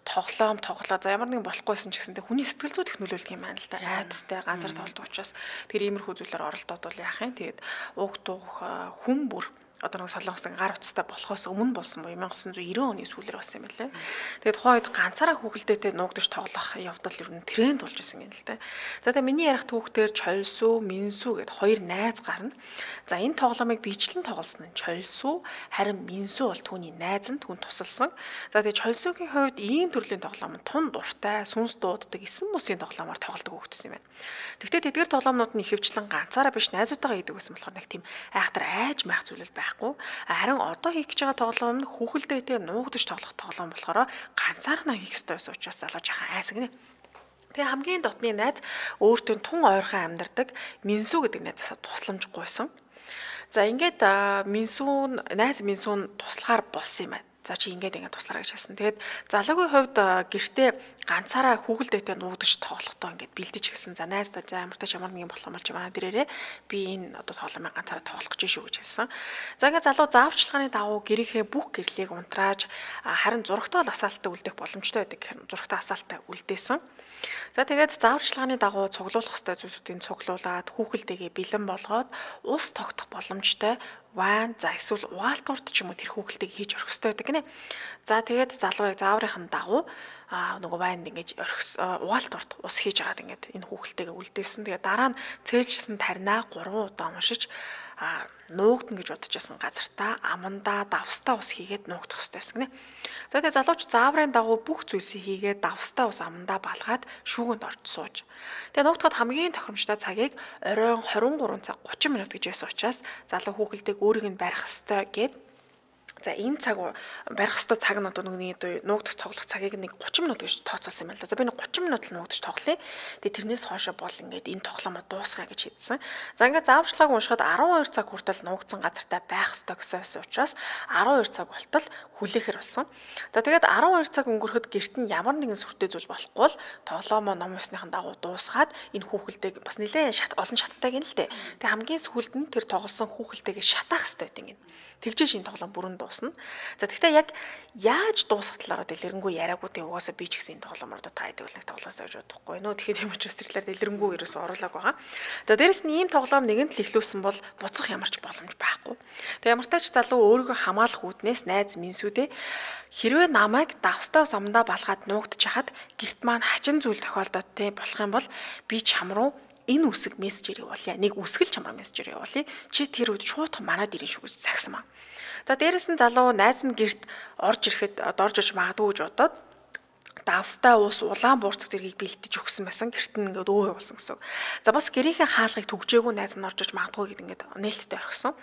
тоглоом тоглоо. За ямар нэгэн болохгүйсэн ч гэсэндээ хүний сэтгэл зүй технологи юм байна л да. Айдастай ганцаар тоглодог учраас тэр иймэрхүү зүйлээр оролдоод бол яах юм. Тэгээд ууг дуух хүн бүр одоо нэг солонгосны гар утастай болохоос өмнө болсон буюу 1990 оны сүүлээр болсон юм байна лээ. Тэгээд тухайн үед ганцаараа хүүхэлдээтэй нуугдаж тоглох явдал ер нь тренд болж байсан юм л дээ. За тэгээд миний ярих түүхтэр Чольсуу, Минсүү гэд хоёр найз гарна. За энэ тоглоомыг биечлэн тоглосон нь Чольсуу, харин Минсүү бол түүний найз нь түүнд тусалсан. За тэгээд Чольсуугийн хувьд ийм төрлийн тоглоом нь тун дуртай, сүнс дууддаг эсэн бүсийн тоглоомоор тоглодог хүүхдсэн юм байна. Тэгвэл тэдгээр тоглоомнууд нь ихэвчлэн ганцаараа биш найзуудтайгаа хийдэг гэсэн болохоор нэг тийм айхтар айж маах зүйлэл байхгүй. Харин одоо хийх гэж байгаа тоглоом нь хүүхэлдээтэй нуугдаж тоглох тоглоом болохоор ганцаараа хийх ёстой байсан учраас залуу жахан айсагнэ. Тэгээ хамгийн дотны найз өөртөө тун ойрхон амьдардаг Минсүү гэдэг найзаасаа тусламжгүй байсан. За ингээд найз Минсүү нь туслахаар болсон юм байна. За чи ингээд туслаарай гэж хэлсэн. Тэгээд залуугийн хувьд гэртээ ганцаараа хүүхэлдээтэй нуугдаж тоглохдоо ингээд бэлдэж хэлсэн. За найздаа ямар ч ямар нэг юм болох юм болж байна. Дээрээ би энэ одоо тоглоомыг ганцаараа тоглох гэж шүү гэж хэлсэн. За ингээд залуу зааварчилгааны дагуу гэрийнхээ бүх гэрлийг унтрааж харин зурагтай асаалтаа үлдэх боломжтой байдаг. Зурагтай асаалтаа үлдээсэн. За тэгээд зааварчилгааны дагуу цуглуулах ёстой зүйлсүүдийг цуглуулад хүүхэлдээгээ бэлэн болгоод ус тогтох боломжтой вайн за эсвэл угаалтуурт ч юм уу тэр хүүхэлдэйг хийж орхих ёстой байдаг гинэ. За тэгээд залууг зааврынхын дагуу нөгөө вайнд ингэж угаалтуурт ус хийж агаад ингээд энэ хүүхэлдэйгээ үлдээсэн. Тэгээд дараа нь цээлжсэн таринаа 3 удаа уншиж нуугдна гэж бодож байсан газартаа амандаа давстаа ус хийгээд нуугдах хэрэгтэй байсан гинэ. За тэгээд залууч зааврын дагуу бүх зүйлсийг хийгээд давстаа ус амандаа балгаад шүүгэнд орж сууж. Тэгээд нуугдахад хамгийн тохиромжтой цагийг оройн 23 цаг 30 минут гэж байсан учраас залуу хүүхэлдэйг өөрийг нь барих хэрэгтэй гэд. За энэ цаг барих ёстой цаг нь одоо нүгний нуугдах тоглох цагийг нэг 30 минут гэж тооцоолсон юм байна л да. За би нэг 30 минут л нуугдаж тоглоё. Тэгээ тэрнээс хоошо бол ингээд энэ тоглоомоо дуусгая гэж хэлсэн. За ингээд зааварчилгааг уншихад 12 цаг хүртэл нуугдсан газартаа байх ёстой гэсэн учраас 12 цаг болтол хүлээхэр болсон. За тэгээд 12 цаг өнгөрөхөд гэрт нь ямар нэгэн сүртэй зүйл болохгүй бол тоглоомоо ном ёсныхан дагуу дуусгаад энэ хүүхэлдэйг бас нэлээд олон шаттай гин л дээ. Тэгээ хамгийн сүүлд нь тэр тоглосон хүүхэлдэйгээ шатаах ёстой гэдэг юм. Тэгжээ шинэ тоглоом бүрэн дуусна. За тэгтээ яг яаж дуусгах талаараа дэлгэрэнгүй яриагуудын угаасаа би ч гэсэн энэ тоглоомоор та идэг нэг тоглоосоо гэж бодохгүй нөө. Тэгэхээр тийм учраас тэр талаар дэлгэрэнгүй ерөөсөө оруулаг байгаа. За дээрэс нь ийм тоглоом нэгэнт л ихлүүлсэн бол буцах ямар ч боломж байхгүй. Тэг ямар тач залуу өөрийгөө хамгаалах үүднээс найз Минсүүдээ хэрвээ намайг давстаа самдаа балгаад нуугдчих хахад гэрт маань хачин зүйл тохиолдоод те болох юм бол би чам руу энэ үсэг мессежээр явуулъя. Нэг үсгэл чамраа мессежээр явуулъя. Чи тэр үед шууд манад ирэн шүү гэж загсан маа. За дээрэс нь залуу найз нь гэрт орж ирэхэд орж иж магадгүй гэж бодоод давстаа ус улаан буурцаг зэргийг бэлдэж өгсөн байсан. Гэрт нь ингээд өө явуулсан гэсэн. За бас гэрийнхээ хаалгыг түгжээгүй найз нь орж иж магадгүй гэд ингээд нээлттэй орхисон.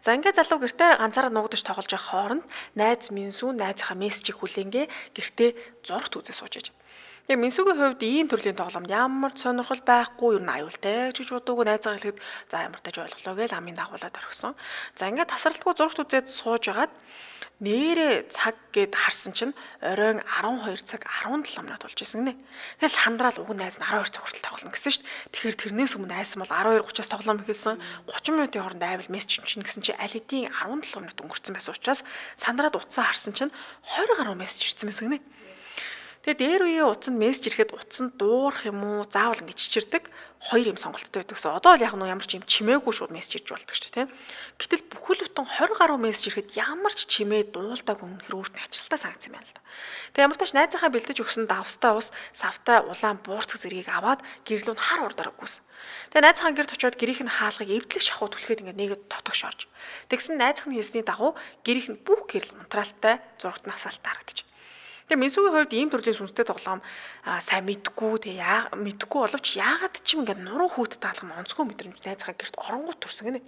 За ингээд залуу гэртээ ганцаараа нуугдаж тоглож байгаа хооронд найз Минсүү найзынхаа мессежийг хүлээнгээ гэртээ зурагт үзээ сууж иж. Тэгээ Минсүүгийн хувьд ийм төрлийн тоглоом ямар ч сонирхол байхгүй, юу н аюултай гэж бодоогүй найзгаа хэлэхэд за ямар тач ойлголоо гэж амын дагуулад орхисон. За ингээд тасралтгүй зурагт үзээд сууж агаад нэрээ цаг гэд харсан чинь оройн 12 цаг 17 минут болж исэн гинэ. Тэгэл сандраал уг найз нь 12 цаг хүртэл тоглоно гэсэн шүү дээ. Тэгэхээр тэрнээс өмнө айсан бол 12:30-аас тоглоом эхэлсэн. 30 минутын хооронд айвал мессеж чинь гэсэн чинь аль хэдийн 17 минут өнгөрцөн байсан учраас сандраад утсаа харсан чинь 20 гаруй мессеж ирсэн байсан гинэ. Тэгээ дээр үеийн утсанд мессеж ирэхэд утсанд дуурах юм уу заавал ингэ чичирдэг хоёр юм сонголттой байдаг гэсэн. Одоо л яг нь ямар ч юм чимээгүй шууд мессеж ирж болдог шүү дээ, тийм. Гэтэл бүхэл бүтэн 20 гаруй мессеж ирэхэд ямар ч чимээ дуулдаг үнэхээр өөрт нь ажилтаа санагдсан юм байна л да. Тэгээ ямар ч тач найзынхаа бэлдэж өгсөн давстаа ус савтай улаан буурцаг зэргийг аваад гэрлүүнд хар урдараа гүйсэн. Тэгээ найзынхаа гэрт очиод гэрийнх нь хаалгыг эвдлэх шахуу түлхээд ингэ нэгэд тотогш орж. Тэгсэн найзынх нь хэлсний дагуу гэрийнх нь бүх гэрэл унтраалтай зурагт насаалт харагдчих. Тэгээ Минсүүгийн хувьд ийм төрлийн сүнстэй тоглоом сайн мэдгүй тэгээ мэдгүй боловч яагаад ч юм ингээд нуруу хүүт таалгам онцгой мэдрэмж найзгаа гэрт оронгууд төрсөн гинэ.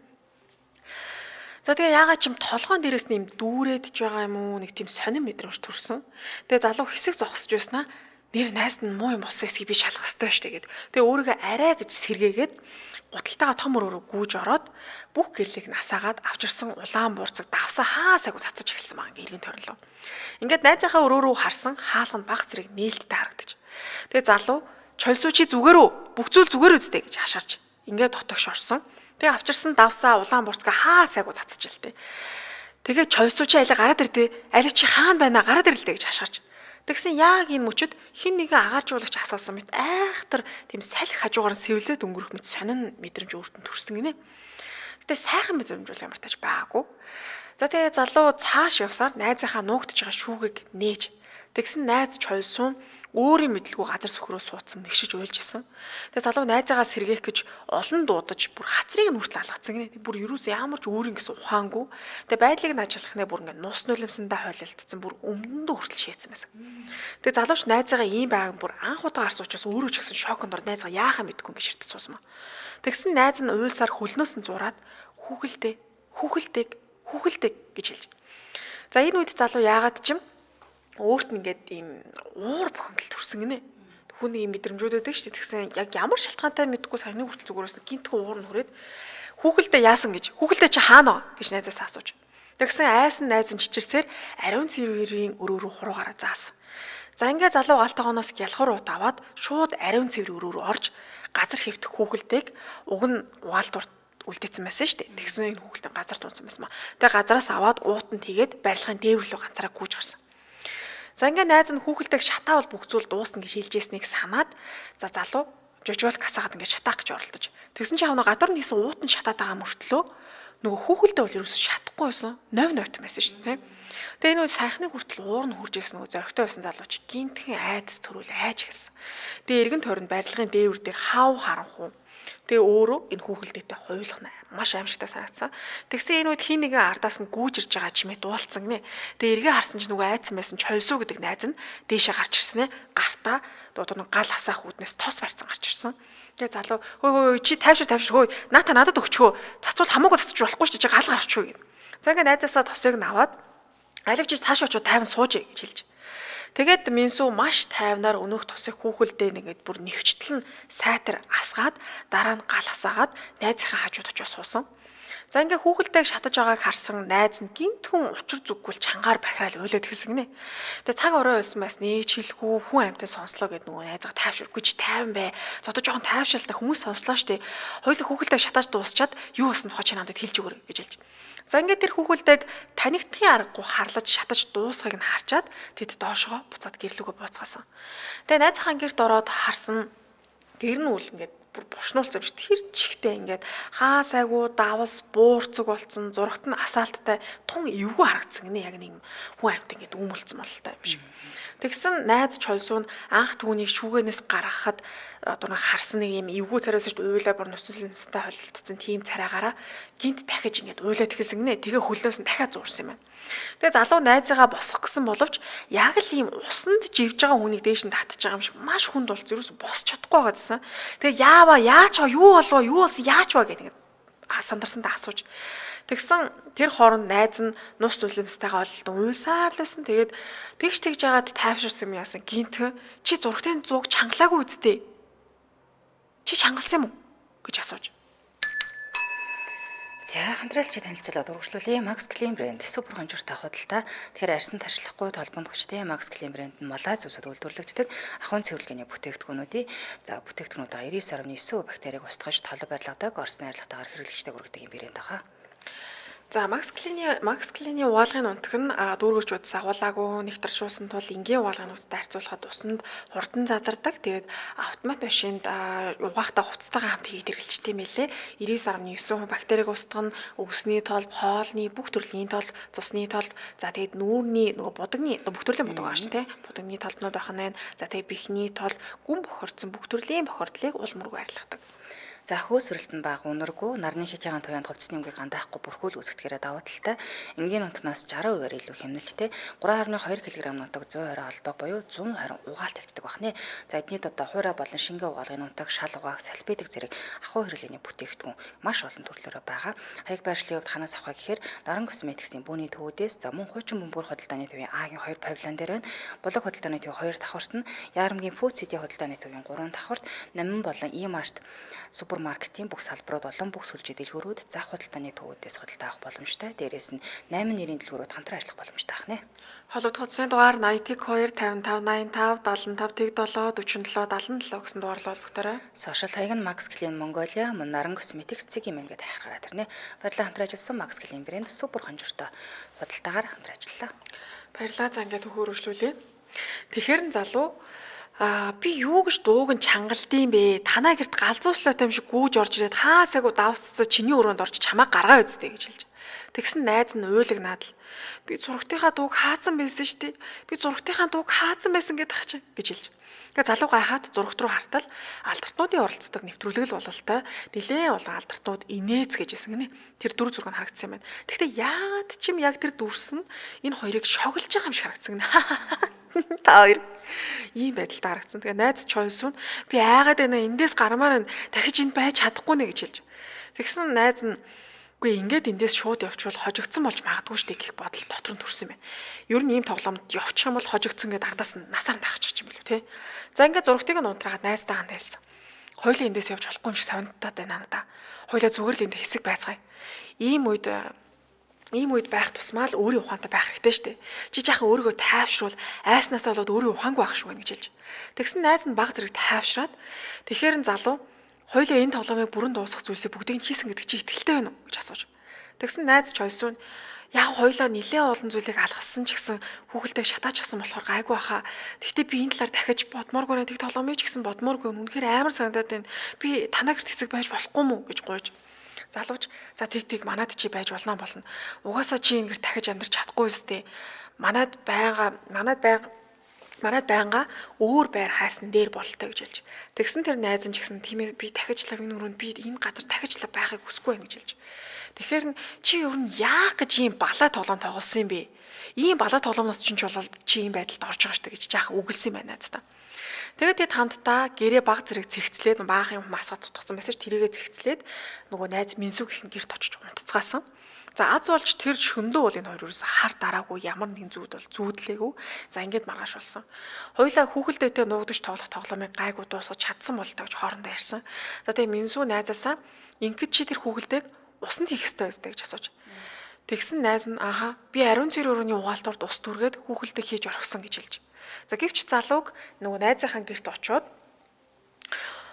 За тэгээ яагаад ч юм толгоон дээрээс нь юм дүүрээд ч байгаа юм уу нэг тийм сонин мэдрэмж төрсөн. Тэгээ залуу хэсэг зогсож байснаа нэр найз нь муу юм болсон эсгийг би шалах ёстой штэ гэд. Тэгээ өөрийгөө арай гэж сэргээгээд гуталтайгаа том өрөөрөө гүүж ороод бүх гэрлийг насаагаад авчирсан улаан буурцаг давсаа хаа сайгүй цацаж эхэлсэн маа ингээ эргэн тойрлоо. Ингээд найзынхаа өрөө рүү харсан хаалга нь баг зэрэг нээлттэй харагдаж. Тэгээ залуу чойсуу чи зүгээр үү? Бүх зүйл зүгээр үстэй гэж хашаарч ингээд дотогш орсон. Тэгээ авчирсан давсаа улаан буурцгаа хаа сайгүй цацаж илтээ. Тэгээ чойсуу чи аль гараад ирдэ? Аль чи хаана байна? Гараад ирлээ гэж хашаарч. Тэгсэн яг энэ мөчөд хин нэгэн агааржуулагч асуусан мэт айхтар тийм салхи хажуугаар нь сэвлзээд өнгөрөх мэт сонин мэдрэмж өөртөө төрсөн гинэ. Гэтэ сайхан мэдрэмжүүл ямар тач байгаагүй. За тэгээ залуу цааш явсаар найзынхаа нуугдж байгаа шүүгийг нээж тэгсэн найз чойсон өөрийн мэдлгүй газар сөхрөө суудсан мэгшиж уйлж исэн. Тэгээ залуу найзаагаа сэргээх гэж олон дуудаж бүр хацрыг нь хүртэл алгацсан гинэ. Бүр юус ямар ч өөрийн гэсэн ухаангүй. Тэгээ байдлыг нь ажиглах нэ бүр ингээд нус нулимсандаа хойлолтсон бүр өмнөдөө хүртэл шийдсэн байсан. Тэгээ залууч найзаагаа ийм байгааг бүр анх удаа харсан учраас өөрөө ч гэсэн шоконд ор найзгаа яахаа мэдэхгүй ингээд ширтэж суусмаа. Тэгсэн найз нь уйлсаар хөлнөөс нь зураад хүүхэлдэй гэж хэлж. За энэ үед залуу яагаад ч юм өөрт нь ингээд ийм уур бухимдал төрсөн гинэ. Түүний ийм мэдрэмжүүд өгдөг шүү дээ. Тэгсэн яг ямар шалтгаантай мэдгүй саяны хүртэл зүгээрээс гинтхэн уур нь хүрээд хүүхэлдэй яасан гэж. Хүүхэлдэй чи хаана вэ гэж найзаас асууж. Тэгсэн айсан найз нь чичирсээр ариун цэврийн өрөө рүү хуруугаараа заасан. За ингээд залуу галт тогооноос ялхар уут аваад шууд ариун цэврийн өрөө рүү орж газар хэвтэх хүүхэлдэйг уг нь угаалт урт үлдээсэн байсан шүү дээ. Тэгсэн энэ хүүхэлдэй газар туунсан байсан маа. Тэгээ газараас аваад уут нь тэгээд барилгын дээвэр рүү ганцаараа гүйж гарсан. За ингээд найз нь хүүхэлдэйг шатаавал бүх зүйл дуусна гэж хэлжсэнийг санаад за залуу жожгол касаагаад ингээд шатаах гэж оролдож. Тэгсэн чинь хавна гадуур нь хийсэн уут нь шатаад байгаа мөртлөө нөгөө хүүхэлдэй бол ерөөсөй шатахгүй байсан. Новт байсан шүү дээ. Тэгээ энэ үед сайхны хүртэл уур нь хурж ирсэн нөгөө зөрөгтэй байсан залууч гинтхэн айдас төрүүл айж гэлсэн. Тэгээ эргэн тойронд барилгын дээвэр дээр хав харанхуу. Тэгээ өөрөө энэ хүүхэлдээтэй хуйлах нь маш аимшигтай санагдсан. Тэгсэн энэ үед хин нэгэн ардаас нь гүйж ирж байгаа чимээ дуулцсан гинэ. Тэгээ эргээ харсан чинь нөгөө айдсан байсан чойсуу гэдэг найз нь дээшээ гарч ирсэн ээ. Гартаа дуудан гал хасаах үүднээс тос барьсан гарч ирсэн. Тэгээ залуу хөөе чи тайвшир хөөе наата надад өгчхөө цацвал хамаагүй цацж болохгүй шүү дээ чи гал гарчихгүй гин. За ингээ найзаасаа тосыг нь аваад алив чи цааш очиж тайван суужээ гэж хэлж. Тэгээд Минсу маш тайвнаар өнөөх тосыг хүүхэлдээ нэгэд бүр нэвчтэл нь сайтар асгаад дараа нь гал хасаагаад найзынхаа хажууд очиж суусан. За ингээ хүүхэлдэйг шатаж байгааг харсан найз нь гинтхэн учир зүггүй чангаар бахирал ойлоод хэлсэн гинэ. Тэгээ цаг орой байсан бас нээж хэлэхгүй хүн амтан сонслоо гэд нөгөө найзгаа тайвширгүй чи тайван бай. Зодож жоохон тайвшилтаа хүмүүс сонслоо штэ. Хоёул хүүхэлдэйг шатаж дуусчаад юу болсон тухай чи надад хэлж өгөр гэж хэлж. За ингээд тэр хүүхэлдэйг танигдхийн аргагүй харлаж шатаж дуусхыг нь харчаад тэд доошгоо буцаад гэрлүүгөө бууцгаасан. Тэгээ найзынхаа гэрт ороод харсан гэр нь үл ингээд бүр бушнуулсан биш тэр чихтэй ингээд хаа сайгүй давс буурцэг болцсон зурагт нь асаалттай тун эвгүй харагдсан гинэ яг нэг хүн амт ингээд үүмэлцэн бололтой юм шиг. Тэгсэн найз чойсуу нь анх түүнийг шүүгэнээс гаргахад одоо харсан нэг юм эвгүй цараас ч уйлаа бүр нөсөлмстэй холилдсон тийм царайгаараа гинт дахиж ингээд уйлаад эхэлсэн гинэ. Тэгээ хөлнөөс нь дахиад зуурсан юм байна. Тэгээ залуу найзаагаа босох гэсэн боловч яг л ийм усанд живж байгаа хүнийг дээш нь татчих байгаа юм шиг маш хүнд бол зүрээс босч чадахгүй байгаадсан. Тэгээ яава яач ба юу болов юу болсон яач ба гэдэг сандарсандаа асууж. Тэгсэн тэр хооронд найз нь нус нулимстайгаа ололтон уйсаар л байсан. Тэгээд тэгж жагаад тайвширсан юм яасан гинтхэн чи зургтын зуг чангалаагүй үсттэй. Чи чангалсан юм уу гэж асууж. За хамтрaalч танилцуулаад урагшлуулъя. Max Clean брэнд супер хонжууртай худалдаа. Тэгэхээр арьсан таршлахгүй толгонд хүчтэй Max Clean брэнд нь малай зүсэд үйлдвэрлэгддэг ахуйн цэвэрлэгээний бүтээгдэхүүнүүдийн бүтээгдэхүүнүүд 99.9% бактерийг устгаж толгой барилгадаг орсны арилгатаагаар хэрэглэгчтэй хүргэдэг юм брэнд байгаа. За Max Clean-ийн угаалгын унтаг нь дүүргэрч удаас агуулаагүй нэгтаршуулсан тул энгийн угаалгынуудтай харьцуулахад усанд хурдан задардаг. Тэгээд автомат машинд угаахтай хувцастайгаа хамт хийгээд хэрэгжилчтэй мэлээ. 99.9% бактерийг устгах нь өвсний толб, хоолны бүх төрлийн толб, цусны толб, за тэгээд нүүрний нөгөө будагны бүх төрлийн будаг байгаа шүү дээ. Будагны толбнууд байх нь. За тэгээд бихний толб, гүн бохирдсон бүх төрлийн бохирдлыг уул мөргөөр арилгадаг. За хөөсрөлт нь бага үнэргүй нарны хитягаан туяанд хувцсны өмгийг гандаахгүй бүрхүүл үүсгэдгээрээ давуу талтай энгийн унтнаас 60% илүү хэмнэлттэй 3.2 кг нутаг 120 албаг буюу 120 угаал тавьдаг бахны. За эдний додоо хуурай болон шингээ угаалгын унтаг шал угаах салфетик зэрэг ахуй хэрэглээний бүтээгдэхүүн маш олон төрлөөрөө байгаа. Хаяг байршлын хувьд ханаас авах гэхээр Даран косметиксийн бүүний төвүүдээс за мөн хуучин бөмбөр худалдааны төвийн А-гийн 2 павильон дээр байна. Булаг худалдааны төвийн 2 давхарт нь Яарамгийн Food City худалдааны төвийн 3 давхарт Намин болон E-Mart супермаркетийн бүх салбарууд болон бүх сүлжээ дэлгүүрүүд зах худалдааны төвүүдээс худалдаа авах боломжтой. Дээрээс нь 8 нэрийн дэлгүүрүүд хамтран ажиллах боломжтой байна. Холбогдох утасны дугаар 80 2 55 85 75 47 47 гэсэн дугаар л холбогдорой. Сошиал хаяг нь Max Clean Mongolia, мөн Наран Cosmetics цэгийн мэн гэдэг хайргараа тэрнэ. Баярлалаа хамтран ажилласан Max Clean брэнд супер хонжортой худалдаагаар хамтран ажиллалаа. Баярлалаа за ингээд төхөөр өршлүүлье. Тэгэхээр залуу би юу гэж дууг нь чангалдсан бэ? Танаа гэрт галзууслаатай юм шиг гүүж орж ирээд хаасаагүй давсцаа чиний өрөөнд орж чамаа гаргаа үздэй гэж хэлж. Тэгсэн найз нь уйлагнаад л би зургтынхаа дууг хаасан байсан шүү дээ. Би зургтынхаа дууг хаасан байсан гэдэг ах чинь гэж хэлж. Тэгээ залуу гайхаад зургт руу хартал алдартнуудын оролцдог нэвтрүүлэг л бололтой. Нилээн олон алдартнууд инээц гэжсэн гинэ. Тэр дүр зураг нь харагдсан юм байна. Гэхдээ яагаад ч юм яг тэр дүрс нь энэ хоёрыг шоглож байгаа юм шиг харагдсан гинэ. Та хоёр ийм байдалтай харагдсан. Тэгээ найз Чойсун би айгаад байна эндээс гармаар нь дахиж энд байж чадахгүй нэ гэж хэлж. Тэгсэн найз нь үгүй ингээд эндээс шууд явчвал хожигдсон болж магадгүй штэ гэх бодол дотор нь төрсөн байна. Ер нь ийм тоглоомд явчих юм бол хожигдсон гэдээ ардаас нь насаар тахчих юм билүү те. За ингээд зургтыг нь унтраагаад найзтайгаа хэлсэн. Хоёлаа эндээс явж болохгүй юм шиг санагдаад байна надаа. Хоёлаа зүгээр л энд хэсэг байцгаая. Ийм үед байх тусмаа л өөрийн ухаантай байх хэрэгтэй штэ. Чи жаахан өөрийгөө тайвшруул айснасаа болоод өөрийн ухаангүй байх шүү гэж хэлж. Тэгсэн найз нь баг зэрэг тайвшраад тэгэхээр нь залуу хоёлаа энэ тоглоомыг бүрэн дуусгах зүйлсээ бүгдийг нь хийсэн гэдэг чи итгэлтэй байна уу гэж асууж. Тэгсэн найз Чойсун яг хоёлаа нэлээд олон зүйлийг алгасан ч гэсэн хүүхэлдээ шатаачихсан болохоор гайгүй баха. Гэхдээ би энэ талаар дахиж бодмооргүй нэг тоглоомыг ч гэсэн бодмооргүй үнэхээр амар санагдаад байна. Би танаа гэрт хэсэг байж болохгүй мүү гэж гуйж. Залууч за тэг манад чи байж болно. Угаасаа чи ингэр дахиж амьдрч чадахгүй үстэй. Манад байнга өөр байр хайсан дээр болтой гэж хэлж. Тэгсэн тэр найз нь ч гэсэн тийм ээ би дахижлаа энэ өрөөнд би энэ газар дахижлаа байхыг хүсэхгүй байна гэж хэлж. Тэгэхээр чи ер нь яах гэж ийм балаа тоглоом тоглосон юм бэ? Ийм балаа тоглоомноос чинь ч бол чи ийм байдалд орж байгаа шүү дээ гэж жаахан үгэлсэн байна надад. Тэгээд тэд хамтдаа гэрээ баг зэрэг зэгцлээд баахан юм масгад тутгсан байсан ш тэрийгэ зэгцлээд нөгөө найз Минсү гэх гэрт очиж унтцгаасан. За аз болж тэр шөндөө бол энэ хоёр юусэн хар дараагүй ямар нэгэн зүйл бол зүүдлээгүй. За ингээд маргааш болсон. Хоёлаа хүүхэлдээтэй нуугдаж тоглох тоглоомыг гайгүй дуусгаж чадсан болтой гэж хоорондоо ярьсан. За тэгээ Минсү найзаасаа ингээд чи тэр хүүхэлдээг усанд хийх ёстой үстэй гэж асууж. Тэгсэн найз нь ааха би ариун цэвэр өрөөний угаалтурд ус түргээд хүүхэлдээг хийж орхисон гэж хэлж. За гэвч залууг нөгөө найзынхаа гэрт очиод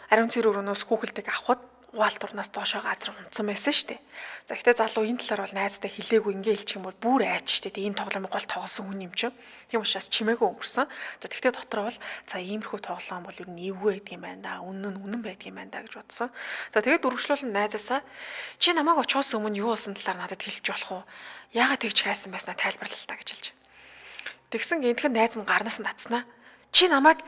ариун цэвэр өрөөнөөс хүүхэлдээг авахд угаалтурнаас доошоо газар унтсан байсан шүү дээ. За гэхдээ залуу энэ талаар бол найзтай хэлээгүй ингээ хэлчих юм бол бүр айч шүү дээ. Энэ тоглоомыг гол тоглосон хүн юм чинь. Тийм учраас чимээгүй өнгөрсөн. За тэгтээ дотроо бол за иймэрхүү тоглоом бол ер нь эвгүй байдаг юм байна да. Үнэн байдаг юм байна да гэж бодсон. За тэгээд үргэлжлүүлэн найзаасаа чи намайг очихоос өмнө юу болсон талаар надад хэлж болох уу? Яагаад тэгж хайсан байснаа тайлбарлал та гэж хэлж. Тэгсэн гинтхэн найз нь гарнаас нь татснаа. Чи намайг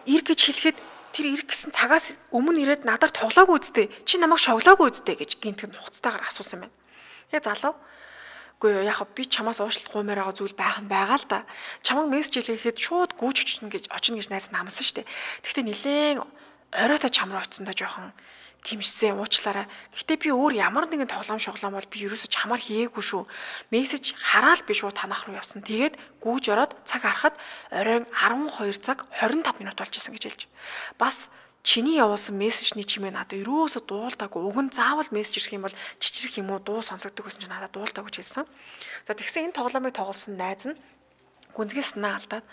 ир гэж хэлэхэд тэр ирэх гэсэн цагаас өмнө ирээд надаар тоглоагүй үсттэй. Чи намайг шоглоогүй үсттэй гэж гинтгэн нухацтайгаар асуусан байна. Тэгээ залуу үгүй яг би чамаас уушлах гуймаар байгаа зүйл байх нь байгаа л да. Чамайг мессеж хийхэд шууд гүйж очно гэж найз намсан штэ. Гэхдээ нилээн оройтой чам руу очсондоо жоохон гимшсэн уучлаарай. Гэхдээ би өөр ямар нэгэн тоглоом шоглоом бол би ерөөсөж хамаар хийгээгүй шүү. Мессеж хараад би шууд танах руу явсан. Тэгээд гүүж ороод цаг харахад оройн 12 цаг 25 минут болж исэн гэж хэлж. Бас чиний явуулсан мессежний чимээ надад ерөөсө дуулдаагүй. Уг нь заавал мессеж ирэх юм бол чичрэх юм уу дуу сонсогддог гэсэн чинь надад дуулдаагүй гэж хэлсэн. За тэгсэн энэ тоглоомыг тоглосон найз нь гүнзгий санаа алдаад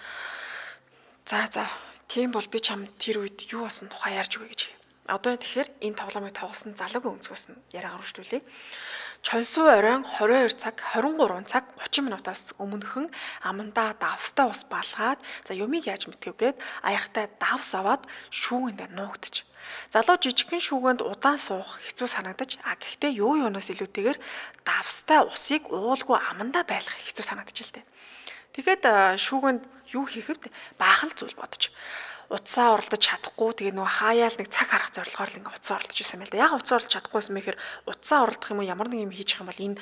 за тийм бол би чамд тэр үед юу болсон тухай ярьж өгье гэж. Одоо тэгэхээр энэ тоглоомыг тоглосон залуугийн өнцгөөс нь яриагаар үргэлжлүүлье. Чойсуу оройн 22 цаг 23 цаг 30 минутаас өмнөхөн амандаа давстай ус балгаад за юмыг яаж мэдгэвгээд аяхтай давс аваад шүүгэндээ нуугдчих. Залуу жижигхэн шүүгэнд удаан суух хэцүү санагдаж гэхдээ юунаас илүүтэйгээр давстай усыг уулгүй амандаа байлгах хэцүү санагдаж л дээ. Тэгэхэд шүүгэнд юу хийхэд баахал зүйл бодож утсаа оролдож чадахгүй тэгээ нөгөө хаяал нэг цаг харах зорилгоор л ингээ утсаа оролдож байсан байл да. Яг утсаа оролдож чадахгүйсэн мэхээр утсаа оролдох юм уу ямар нэг юм хийж байгаа юм бол энэ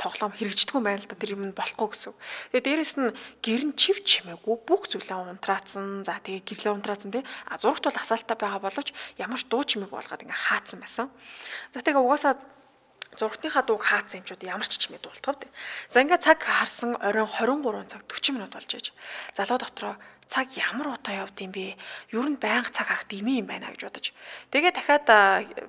тоглоом хэрэгждэггүй байл да. Тэр юм болохгүй гэсэн. Тэгээ дээрэс нь гэрн чив чимээгүй бүх зүйлээ унтраацсан. За тэгээ гэрлээ унтраацсан тий. Зурагт бол асаалтаа байгаа боловч ямар ч дуу чимээгүй болгоод ингээ хаацсан байсан. За тэгээ угаасаа зургтынхаа дууг хаацсан юмчууд ямар ч чимээ дуултав. За ингээ цаг харсан оройн 23 цаг 40 минут болж ээж. Залуу дотроо цаг ямар удаа явд юм бэ? Ер нь байнга цаг харах дэмий юм байна гэж бодож. Тэгээ дахиад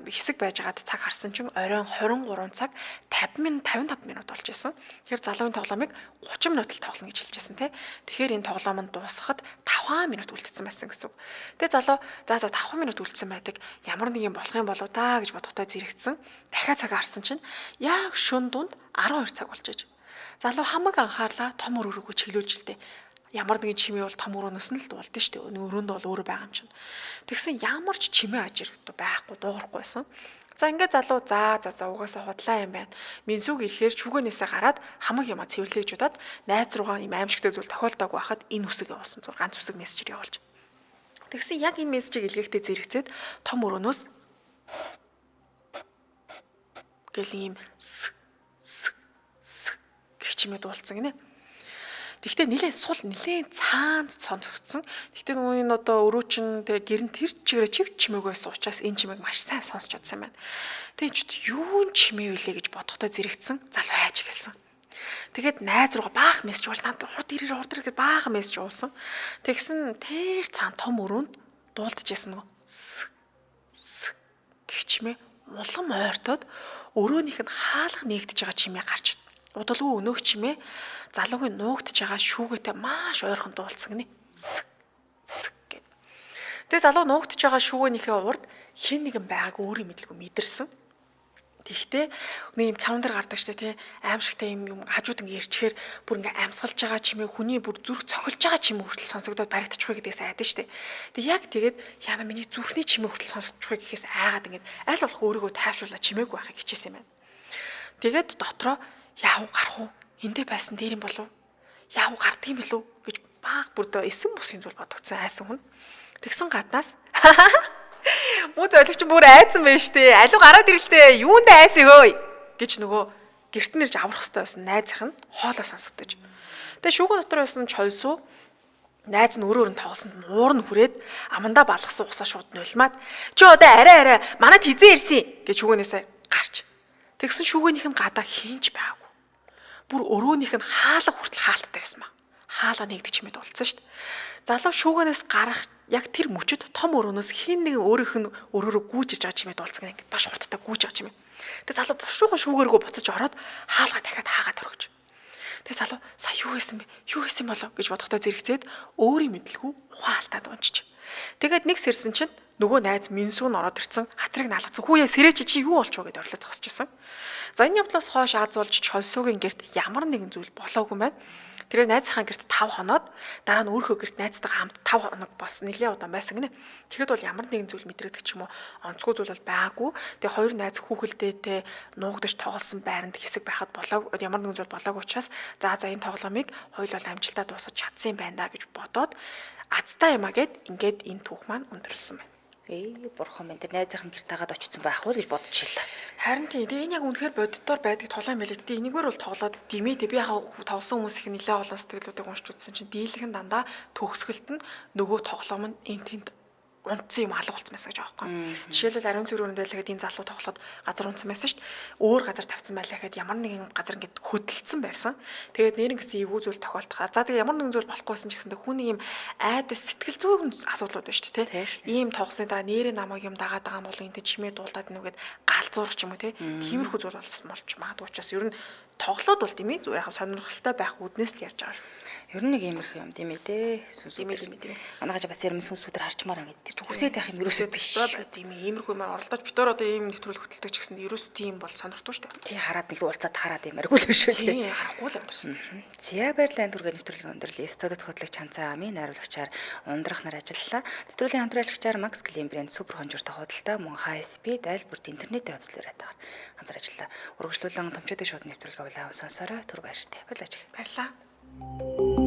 хэсэг байжгаад цаг харсан чинь оройн 23 цаг 55 минут болж исэн. Тэгэхээр залуугийн тоглоомыг 30 минут л тоглоно гэж хэлжсэн тий. Тэгэхээр энэ тоглоом нь дуусахад 5 минут үлдсэн байсан гэсэн үг. Тэгээ залуу за 5 минут үлдсэн байдаг. Ямар нэг юм болох юм болоо да гэж бодохдоо зэрэгцсэн. Дахиад цаг харсан чинь яг шөнө дунд 12 цаг болж ээж. Залуу хамаг анхаарлаа том өрөөгөө чиглүүлж илдэ. ямар нэгэн чимээ бол том өрөөнөөс нь л дуулдаг шүү дээ. Өрөөнд бол өөрөө байгаа юм чинь. Тэгсэн ямар ч чимээ ажир байхгүй дуугарахгүйсэн. За ингээд залуу за угаасаа худлаа юм байна. Минсүг ирэхээр шүгэнээсээ гараад хамаг юмаа цэвэрлэж удаад найз руугаа юм аимшигтай зүйл тохиолдоогүй хахад энэ үсэг явуулсан. Зур ганц үсэг мессежээр явуулж. Тэгсэн яг энэ мессежийг илгээхдээ зэрэгцээд том өрөөнөөс гэл ийм гэх чимээ дуулсан гинэ. Тэгтээ нилээн цаанд сонсогдсон. Тэгтээ нөгөө энэ одоо өрөөчин тэг гэрэн тэр чигээр чимээг байсан учраас энэ чимээг маш сайн сонсч чадсан байна. Тэг энэ ч юу чимээ вүлээ гэж бодохдоо зэрэгцсэн. Залуу хайж гэлсэн. Тэгээд найз руугаа баах мессеж бол надад хурд ирээ гэж баах мессеж уулсан. Тэгсэн тэр цаанд том өрөөнд дуулдажсэн нөгөө гэх чимээ улам ойртоод өрөөнийх нь хаалга нэгдэж байгаа чимээ гарч удалгүй өнөөх чимээ залуугийн нуугдж байгаа шүүгээтэй маш ойрхон дуулсан гинэ. Гэд. Тэгээ залуу нуугдж байгаа шүүгэнийхээ урд хэн нэгэн байгааг өөрөө мэдлгүй мэдэрсэн. Тэгтээ нэг юм календар гардаг штэ тий аимшигтай юм хажууд ингээ ирчихээр бүр ингээ амьсгалж байгаа чимээ хүний бүр зүрх цохилж байгаа чимээ хүртэл сонсогдоод баригдчихгүй гэдгээс айдэн штэ. Тэг яг тэгээд яна миний зүрхний чимээ хүртэл сонсогдчихгүй гэхээс айгаад ингээ аль болох өөрийгөө тайвшруулаад чимээгүй байхыг хичээсэн юм байна. Тэгээд дотроо яав гарах уу? Эндээ байсан дээр юм болов? Яав гардыг юм болов гэж баг бүрдөө эсэн бусын зүйл бодогдсон айсан хүн. Тэгсэн гаднаас муу зөөлөгч бүр айцсан байж тээ. Алуу гараад ирэлтээ. Юунд айсан хөөй гэж нөгөө гэрт нэрж аврах хэрэгтэй байсан найзах нь хоолоо сонсогдож. Тэгээ шүүгэн дотор байсан чойсуу найз нь өөрөө тоглосонд уур нь хүрээд амандаа балгасан усаа шууд нулимаад чи одоо арай манад хизээ ирсэн гэж шүүгэнээсээ гарч. Тэгсэн шүүгэнийх нь гадаа хинч байгаагүй. Бүр өрөөнийх нь хаалга хүртэл хаалттай байсан ба. Хаалга нэгдэж чимээд болцсон шүү дээ. Залуу шүүгэнээс гарах яг тэр мөчөд том өрөөнөөс хин нэг өөрийнх нь өрөөрөө гүйжиж байгаа чимээд болцсон гэнэ. Баш хурдтай гүйж байгаа чимээ. Тэгээ залуу бушуухан шүүгээргөө буцаж ороод хаалга дахиад хаагаад өргөж. Тэгээ залуу сая юу хийсэн бэ? Юу хийсэн болов гэж бодохдоо зэрэгцээд өөрийн мэдлгүй ухаан алдаад унчиж. Тэгээд нэг сэрсэн чинь нөгөө найз минсүү нь ороод ирсэн хатрыг наалгацсан. Хүүе сэрээч чи юу болчих вэ гэдээ орлоо зогсчихсан. За энэ явдлаас хойш Аз болж чолсуугийн герт ямар нэгэн зүйл болоогүй байна. Тэр найзынхаа герт 5 хоноод дараа нь өөрийнхөө герт найзтайгаа хамт 5 хоног бас нэлээд удаан байсан гинэ. Тэгэхэд бол ямар нэгэн зүйл мэдрэгдэх ч юм уу онцгой зүйл бол байгаагүй. Тэгээ хоёр найз хүүхэлдээтэй нуугдаж тоглосон байранд хэсэг байхад болоо ямар нэгэн зүйл болоогүй учраас за энэ тоглоомыг хоёул амжилтаа дуусгаж чадсан юм байна да гэж бодоод азтай юмаа гэд ингээд энэ түүх маань өндөрлсөн байна. Бурхан минь тэр найзынхын гэрт тагаад очсон байх уу гэж бодчихлаа. Харин тийм энэ яг үнэхээр боддоор байдаг тоглоом байлээ. Тэгээ энийгээр бол тоглоод димээ би яг тоглосон хүмүүс их нэлээ олон сэтгэлүүдийг уншиж үзсэн чинь дийлхэн дандаа төгсгөлт нь нөгөө тоглоом нь энэ тэнд унтсан юм алга болцсон байсан гэж байгаа байхгүй. Жишээлбэл ариун цэвэр өрөөнд байлаа гэхэд энэ залуу тоглоод газар унтсан байсан шүү дээ. Өөр газар тавьсан байлаа гэхэд ямар нэгэн газар ингээд хөдөлсөн байсан. Тэгээд нэрэн гэсэн эвгүй зүйл тохиолдох. За тэгээ ямар нэгэн зүйл болохгүйсэн ч гэсэндээ хүний юм айдас сэтгэл зүйн асуудлууд байна шүү дээ. Ийм тоглосны дараа нэрээ намайг юм дагаад байгаа юм бол энэ чимээ дуулаад нүгээд галзуурах ч юм уу те. Тиймэрхүү зүйл болж магадгүй учраас ер нь тоглоод бол тийм ээ зүгээр хав сонирхолтой байх үднээс л ярьж байгаа шүү. Ер нь нэг иймэрхүү юм тийм ээ те. Сүнсүүд тийм ээ. Манайгаж бас ярим сүнсүүдээр харчмаар ингээд тэр хүсээд байх юм ерөөсөө биш. Тийм ээ иймэрхүү маань оролдож битээр одоо ийм нэвтрүүлэг хөтэлдэг ч гэсэн ерөөс тийм бол сонирхдаг шүү дээ. Тий хараад нэг уулзаад хараад юмаргүй л шүү тийм ээ харахгүй л амьдсан. Зя баярлалаа түргээ нэвтрүүлэг өндөрлөө. Студид хөтлөгч Чанцаа амийн найруулагчаар ундрах нар ажиллалаа. Нэвтрүүлгийн хамтраалагчаар Max Clean брэнд супер хонжортой худалдаа мөн HSP дайлбарт интернетийн хавцлаараа хамтар ажиллалаа. Үргэлжлүүлэн томчуудын шууд нэвтрүүлэг авлаа сонсороо түр баяртай. Баярлалаа. Баярлалаа.